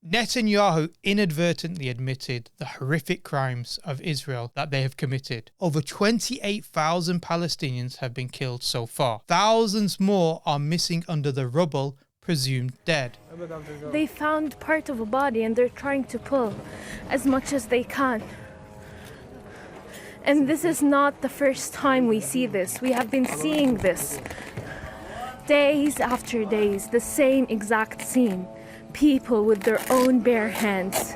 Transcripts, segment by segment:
Netanyahu inadvertently admitted the horrific crimes of Israel that they have committed. Over 28,000 Palestinians have been killed so far. Thousands more are missing under the rubble, presumed dead. They found part of a body and they're trying to pull as much as they can. And this is not the first time we see this. We have been seeing this days after days, the same exact scene. People with their own bare hands.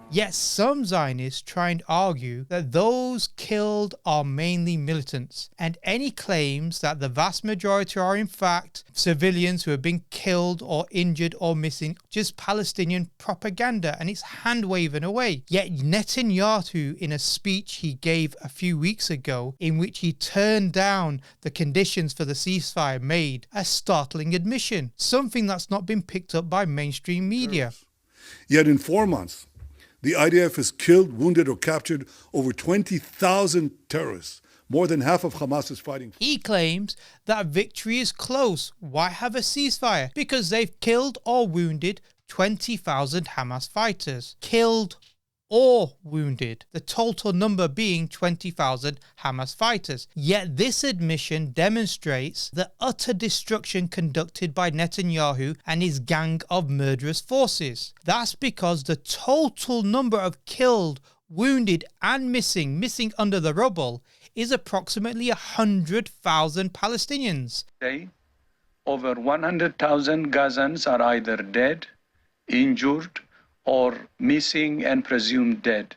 Yet some Zionists try and argue that those killed are mainly militants, and any claims that the vast majority are in fact civilians who have been killed or injured or missing, just Palestinian propaganda, and it's hand-waving away. Yet Netanyahu, in a speech he gave a few weeks ago, in which he turned down the conditions for the ceasefire, made a startling admission, something that's not been picked up by mainstream media. Yet in 4 months, the IDF has killed, wounded, or captured over 20,000 terrorists, more than half of Hamas's fighting. He claims that victory is close. Why have a ceasefire? Because they've killed or wounded 20,000 Hamas fighters. Killed or wounded, the total number being 20,000 Hamas fighters. Yet this admission demonstrates the utter destruction conducted by Netanyahu and his gang of murderous forces. That's because the total number of killed, wounded and missing under the rubble is approximately 100,000 Palestinians. Today, over 100,000 Gazans are either dead, injured, or missing and presumed dead.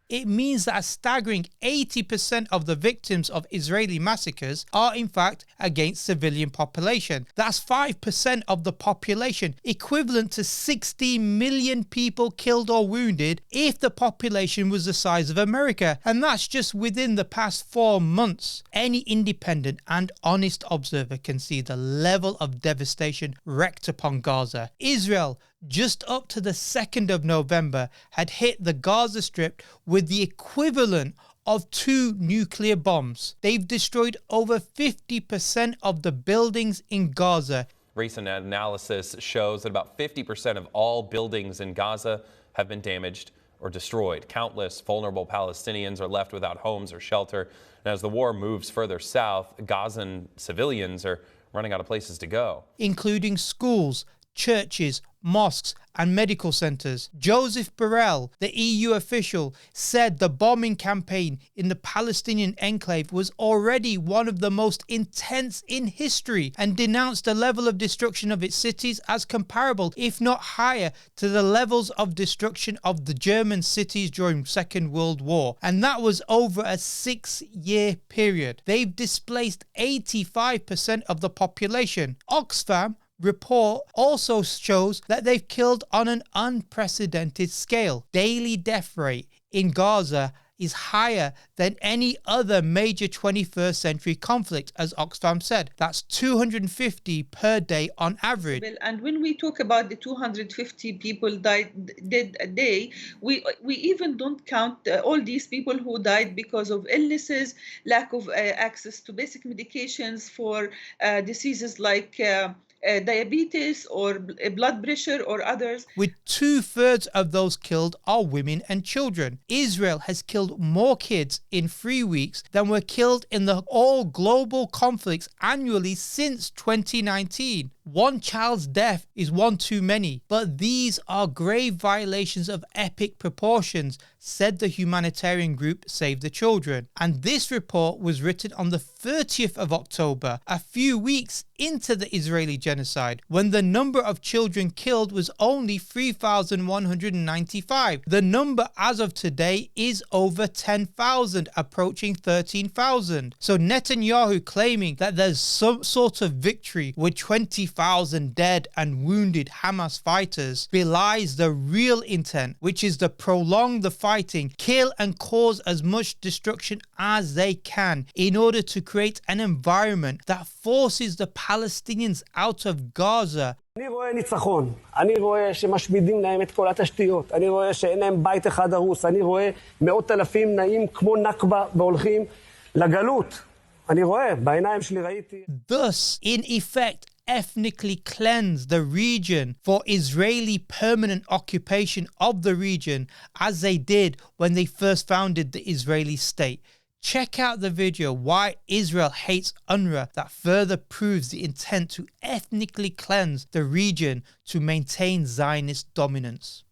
It means that a staggering 80% of the victims of Israeli massacres are in fact against civilian population. That's 5% of the population, equivalent to 60 million people killed or wounded if the population was the size of America. And that's just within the past 4 months. Any independent and honest observer can see the level of devastation wreaked upon Gaza. Israel, just up to the 2nd of November, had hit the Gaza Strip with the equivalent of 2 nuclear bombs. They've destroyed over 50% of the buildings in Gaza. Recent analysis shows that about 50% of all buildings in Gaza have been damaged or destroyed. Countless vulnerable Palestinians are left without homes or shelter. And as the war moves further south, Gazan civilians are running out of places to go, including schools, churches, mosques and medical centres. Joseph Borrell, the EU official, said the bombing campaign in the Palestinian enclave was already one of the most intense in history, and denounced the level of destruction of its cities as comparable, if not higher, to the levels of destruction of the German cities during Second World War. And that was over a 6-year period. They've displaced 85% of the population. Oxfam report also shows that they've killed on an unprecedented scale. Daily death rate in Gaza is higher than any other major 21st century conflict, as Oxfam said. That's 250 per day on average. And when we talk about the 250 people dead a day, we even don't count all these people who died because of illnesses, lack of access to basic medications for diseases like diabetes or blood pressure or others. With 2/3 of those killed are women and children. Israel has killed more kids in 3 weeks than were killed in the all global conflicts annually since 2019. One child's death is one too many, but these are grave violations of epic proportions, said the humanitarian group Save the Children. And this report was written on the 30th of October, a few weeks into the Israeli genocide, when the number of children killed was only 3,195. The number as of today is over 10,000, approaching 13,000. So Netanyahu claiming that there's some sort of victory with 20,000 dead and wounded Hamas fighters belies the real intent, which is to prolong the fighting, kill and cause as much destruction as they can in order to create an environment that forces the Palestinians out of Gaza. אני רואה ניצחון, אני רואה שמשמידים להם את כל התשתיות, אני רואה שאין להם בית אחד הרוס, אני רואה מאות אלפים נעים כמו נכבה והולכים לגלות. אני רואה, בעיניים שלי ראיתי. Thus, in effect, ethnically cleanse the region for Israeli permanent occupation of the region, as they did when they first founded the Israeli state. Check out the video Why Israel Hates UNRWA that further proves the intent to ethnically cleanse the region to maintain Zionist dominance.